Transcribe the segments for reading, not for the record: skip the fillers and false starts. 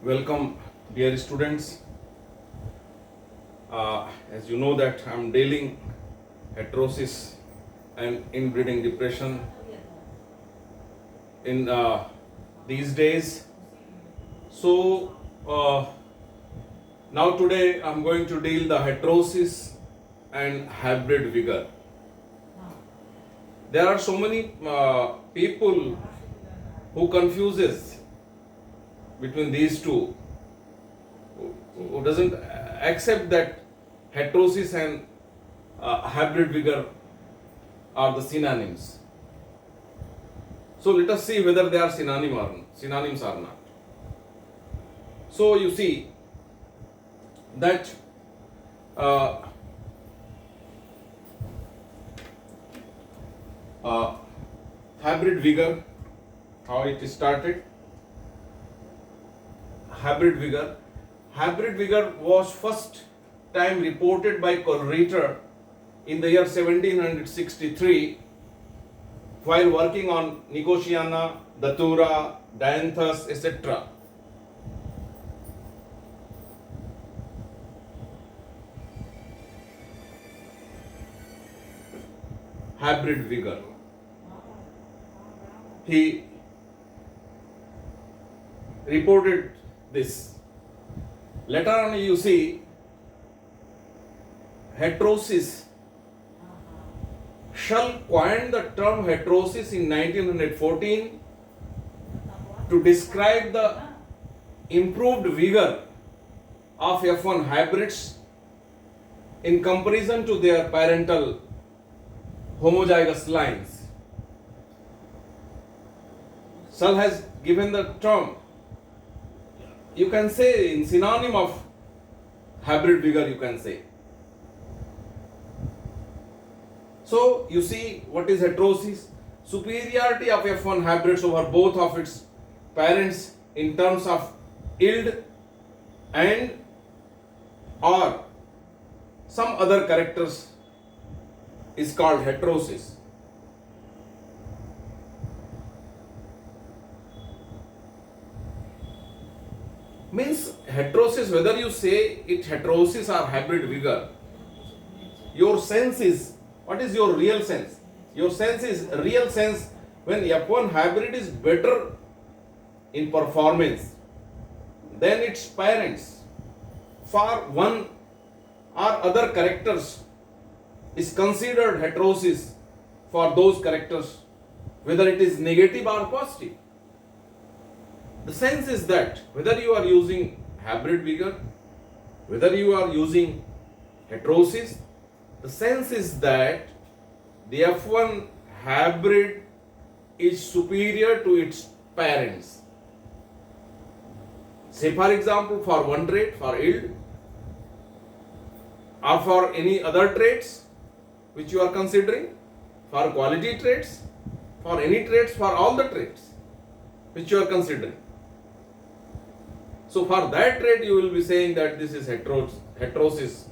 Welcome, dear students. As you know that I'm dealing heterosis and inbreeding depression in these days. So now today I'm going to deal the heterosis and hybrid vigor. There are so many people who confuses between these two, who doesn't accept that heterosis and hybrid vigor are the synonyms. So let us see whether they are synonyms or not. So you see that hybrid vigor, how it started. Hybrid vigor was first time reported by Coleridge in the year 1763 while working on Nicotiana, Datura, Dianthus, etc. Hybrid vigor. He reported this. Later on, you see heterosis. Schull coined the term heterosis in 1914 to describe the improved vigor of F1 hybrids in comparison to their parental homozygous lines. Schull has given the term, you can say in synonym of hybrid vigor, you can say. So you see what is heterosis? Superiority of F1 hybrids over both of its parents in terms of yield and or some other characters is called heterosis. Means heterosis, whether you say it heterosis or hybrid vigor, your sense is, what is your real sense? Your sense is real sense when F1 hybrid is better in performance than its parents for one or other characters is considered heterosis for those characters, whether it is negative or positive. The sense is that whether you are using hybrid vigor, whether you are using heterosis, the sense is that the F1 hybrid is superior to its parents. Say for example, for one trait, for yield, or for any other traits which you are considering, for quality traits, for any traits, for all the traits which you are considering. So for that trait you will be saying that this is heterosis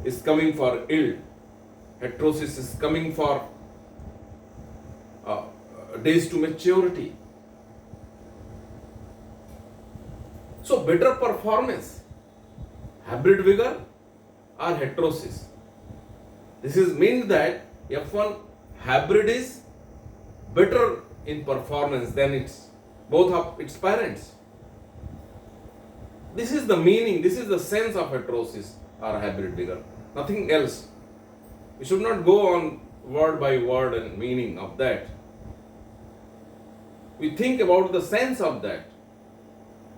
is coming for yield, heterosis is coming for days to maturity. So better performance, hybrid vigor or heterosis. This is means that F1 hybrid is better in performance than both of its parents. This is the meaning, this is the sense of heterosis or hybrid vigor, nothing else. We should not go on word by word and meaning of that. We think about the sense of that.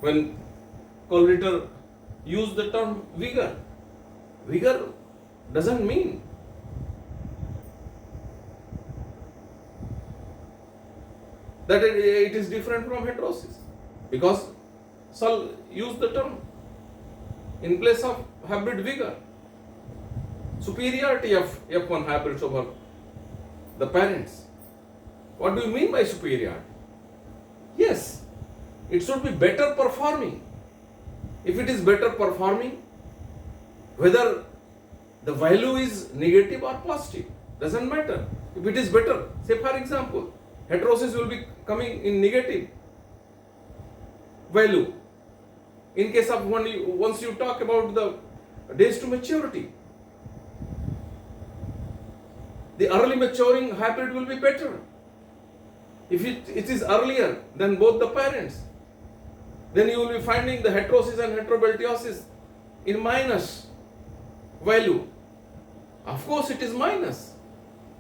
When Coleridge used the term vigor, vigor doesn't mean that it is different from heterosis, because Schull used the term in place of hybrid vigor. Superiority of F1 hybrids over the parents. What do you mean by superiority? Yes, it should be better performing. If it is better performing, whether the value is negative or positive, doesn't matter. If it is better, say for example, heterosis will be coming in negative. value. In case of once you talk about the days to maturity, the early maturing hybrid will be better. If it is earlier than both the parents, then you will be finding the heterosis and heterobeltiosis in minus value. Of course it is minus,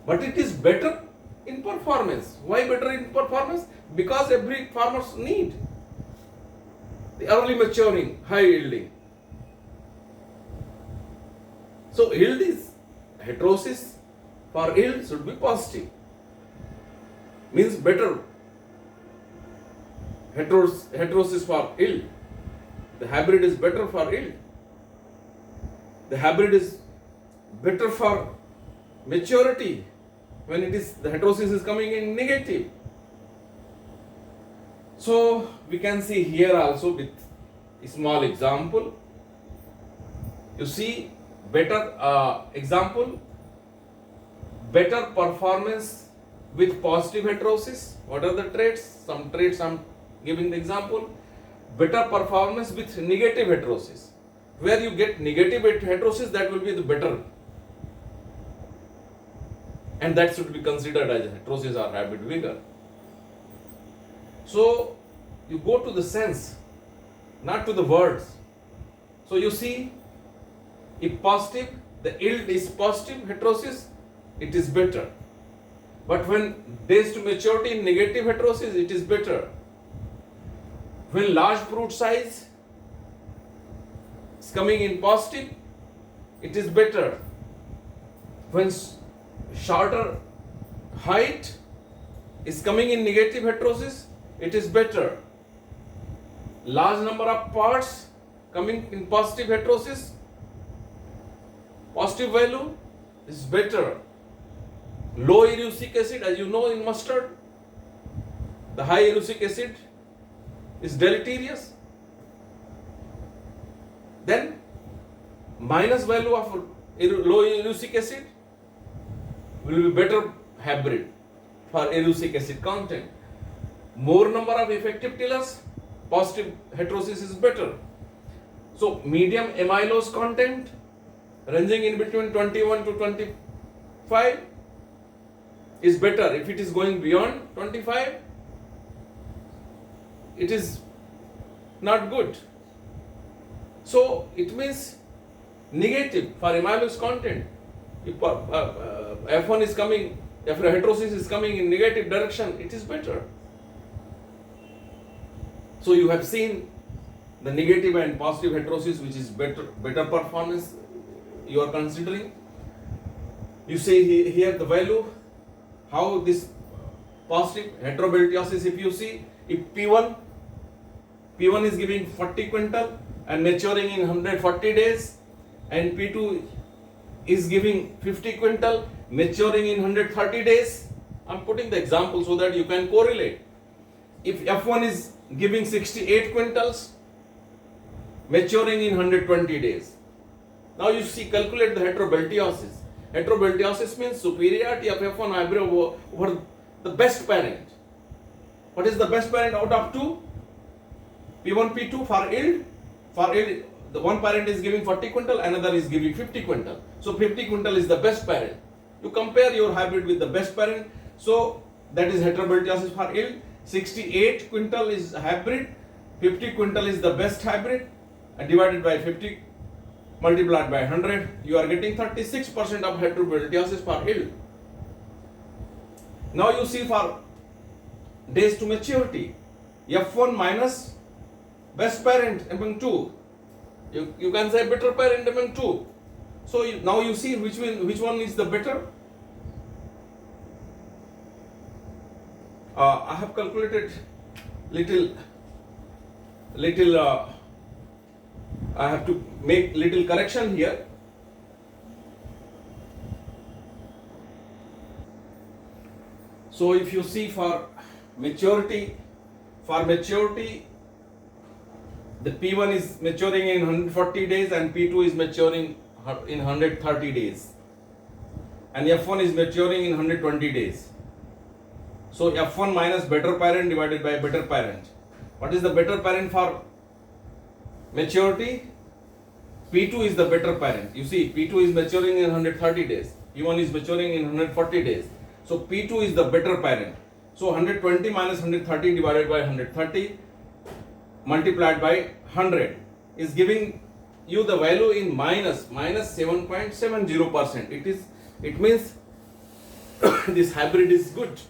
but it is better in performance. Why better in performance? Because every farmer's need the early maturing, high yielding. So yield is heterosis for yield should be positive. Means better heterosis for yield. The hybrid is better for yield. The hybrid is better for maturity when it is the heterosis is coming in negative. So we can see here also with a small example. You see better example, better performance with positive heterosis. What are the traits? Some traits I'm giving the example. Better performance with negative heterosis. Where you get negative heterosis, that will be the better. And that should be considered as heterosis or hybrid vigor. So you go to the sense, not to the words. So you see, if positive, the yield is positive heterosis, it is better. But when days to maturity in negative heterosis, it is better. When large fruit size is coming in positive, it is better. When shorter height is coming in negative heterosis, it is better. Large number of parts coming in positive heterosis, positive value is better. Low erucic acid, as you know in mustard, the high erucic acid is deleterious. Then minus value of low erucic acid will be better hybrid for erucic acid content. More number of effective tillers, positive heterosis is better. So medium amylose content ranging in between 21 to 25 is better. If it is going beyond 25, it is not good. So it means negative for amylose content. If F1 is coming, if heterosis is coming in negative direction, it is better. So you have seen the negative and positive heterosis, which is better performance you are considering. You see here the value, how this positive heterobeltiosis, if you see, if P1 is giving 40 quintal and maturing in 140 days, and P2 is giving 50 quintal maturing in 130 days. I'm putting the example so that you can correlate. If F1 is giving 68 quintals maturing in 120 days. Now you see, calculate the heterobeltiosis. Heterobeltiosis means superiority of F1 hybrid over the best parent. What is the best parent out of two? P1, P2 for yield. For yield, the one parent is giving 40 quintal, another is giving 50 quintal. So 50 quintal is the best parent. You compare your hybrid with the best parent. So that is heterobeltiosis for yield. 68 quintal is hybrid, 50 quintal is the best hybrid, and divided by 50 multiplied by 100, you are getting 36% of heterobeltiosis per yield. Now you see for days to maturity, F1 minus best parent among two. You can say better parent among two. So now you see which one is the better. I have calculated little. I have to make little correction here. So if you see for maturity, the P1 is maturing in 140 days and P2 is maturing in 130 days, and F1 is maturing in 120 days. So F1 minus better parent divided by better parent. What is the better parent for maturity? P2 is the better parent. You see, P2 is maturing in 130 days. P1 is maturing in 140 days. So P2 is the better parent. So 120 minus 130 divided by 130 multiplied by 100 is giving you the value in minus 7.70%. It means this hybrid is good,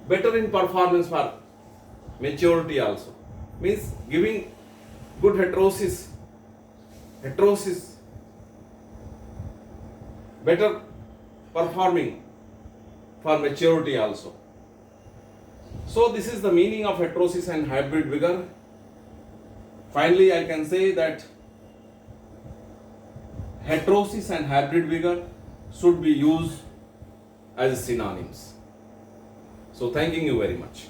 better in performance for maturity also, means giving good heterosis, better performing for maturity also. So this is the meaning of heterosis and hybrid vigor. Finally, I can say that heterosis and hybrid vigor should be used as synonyms. So thanking you very much.